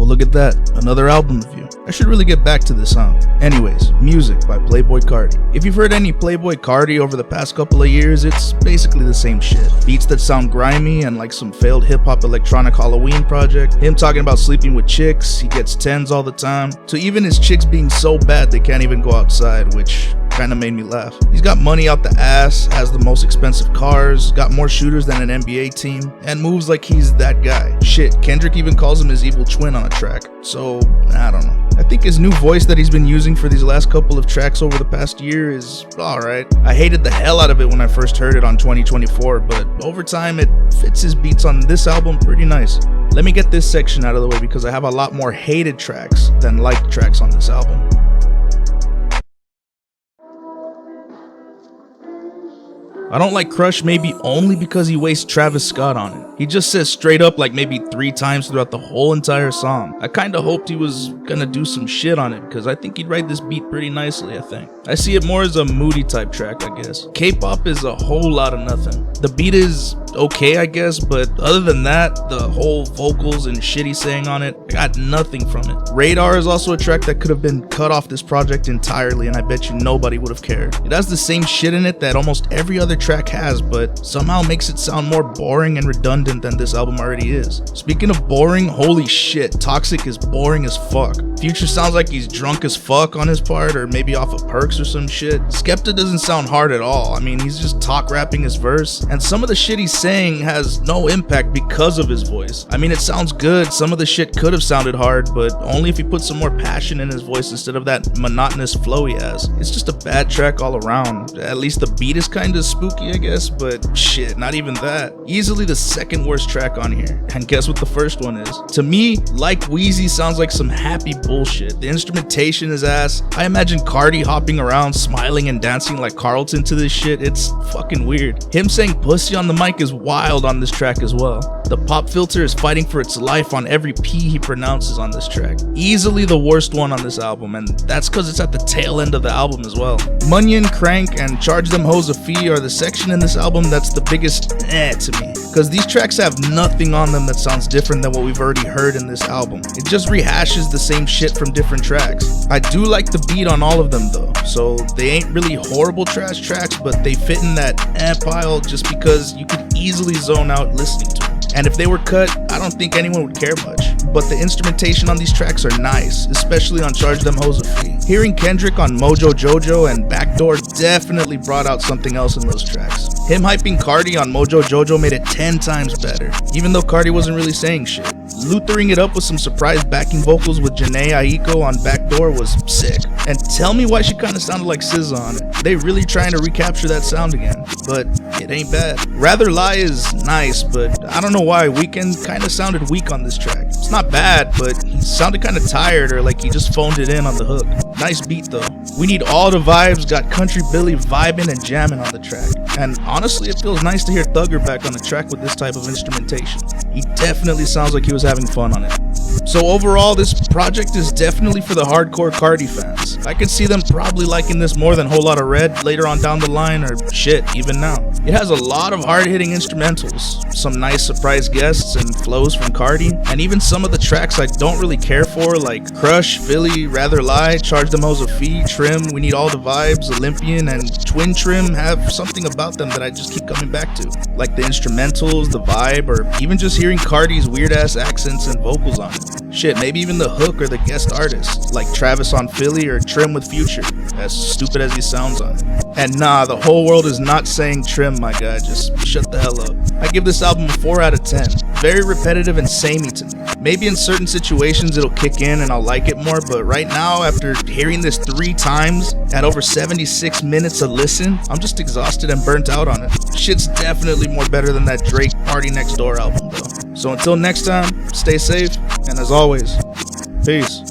Well, look at that, another album review. I should really get back to this song. Anyways, music by Playboi Carti. If you've heard any Playboi Carti over the past couple of years, it's basically the same shit. Beats that sound grimy and like some failed hip-hop electronic Halloween project. Him talking about sleeping with chicks, he gets 10s all the time. To even his chicks being so bad they can't even go outside, which kinda made me laugh. He's got money out the ass, has the most expensive cars, got more shooters than an NBA team, and moves like he's that guy. Shit, Kendrick even calls him his evil twin on a track. So, I don't know. I think his new voice that he's been using for these last couple of tracks over the past year is alright. I hated the hell out of it when I first heard it on 2024, but over time it fits his beats on this album pretty nice. Let me get this section out of the way because I have a lot more hated tracks than liked tracks on this album. I don't like Crush maybe only because he wastes Travis Scott on it. He just says straight up like maybe 3 times throughout the whole entire song. I kinda hoped he was gonna do some shit on it because I think he'd write this beat pretty nicely, I think. I see it more as a moody type track, I guess. K-pop is a whole lot of nothing. The beat is okay, I guess, but other than that, the whole vocals and shit he's saying on it, I got nothing from it. Radar is also a track that could have been cut off this project entirely and I bet you nobody would have cared. It has the same shit in it that almost every other track has, but somehow makes it sound more boring and redundant than this album already is. Speaking of boring, holy shit, Toxic is boring as fuck. Future sounds like he's drunk as fuck on his part, or maybe off of perks or some shit. Skepta doesn't sound hard at all. I mean, he's just talk rapping his verse, and some of the shit he's saying has no impact because of his voice. I mean, it sounds good, some of the shit could have sounded hard, but only if he put some more passion in his voice instead of that monotonous flow he has. It's just a bad track all around. At least the beat is kinda spooky, I guess, but shit, not even that. Easily the second worst track on here, and guess what the first one is? To me, Like Wheezy sounds like some happy bullshit. The instrumentation is ass. I imagine Carti hopping around, smiling and dancing like Carlton to this shit. It's fucking weird. Him saying pussy on the mic is wild on this track as well. The pop filter is fighting for its life on every P he pronounces on this track. Easily the worst one on this album, and that's cause it's at the tail end of the album as well. Munyon, Crank, and Charge Them Hoes a Fee are the section in this album that's the biggest to me. Cause these tracks have nothing on them that sounds different than what we've already heard in this album. It just rehashes the same shit from different tracks. I do like the beat on all of them though, so they ain't really horrible trash tracks, but they fit in that pile just because you could easily zone out listening to them. And if they were cut, I don't think anyone would care much. But the instrumentation on these tracks are nice, especially on Charge Them Hoes a Fee. Hearing Kendrick on Mojo Jojo and Backdoor definitely brought out something else in those tracks. Him hyping Carti on Mojo Jojo made it 10 times better, even though Carti wasn't really saying shit. Luthering it up with some surprise backing vocals with Janae Aiko on Backdoor was sick. And tell me why she kinda sounded like SZA on it. They really trying to recapture that sound again, but it ain't bad. Rather Lie is nice, but I don't know why Weeknd kinda sounded weak on this track. It's not bad, but he sounded kinda tired or like he just phoned it in on the hook. Nice beat though. We Need All the Vibes got Country Billy vibing and jamming on the track. And honestly, it feels nice to hear Thugger back on the track with this type of instrumentation. He definitely sounds like he was having fun on it. So overall, this project is definitely for the hardcore Carti fans. I could see them probably liking this more than Whole Lotta Red later on down the line, or shit, even now. It has a lot of hard-hitting instrumentals, some nice surprise guests and flows from Carti, and even some of the tracks I don't really care for, like Crush, Philly, Rather Lie, Charge Them Hoes a Fee, Trim, We Need All the Vibes, Olympian, and Twin Trim have something about them that I just keep coming back to. Like the instrumentals, the vibe, or even just hearing Carti's weird-ass accents and vocals on it. Shit, maybe even the hook or the guest artist, like Travis on Philly or Trim with Future, as stupid as he sounds on it. And nah, the whole world is not saying Trim, my guy, just shut the hell up. I give this album a 4 out of 10. Very repetitive and samey to me. Maybe in certain situations it'll kick in and I'll like it more, but right now, after hearing this 3 times at over 76 minutes a listen, I'm just exhausted and burnt out on it. Shit's definitely more better than that Drake Party Next Door album though. So until next time, stay safe, and as always, peace.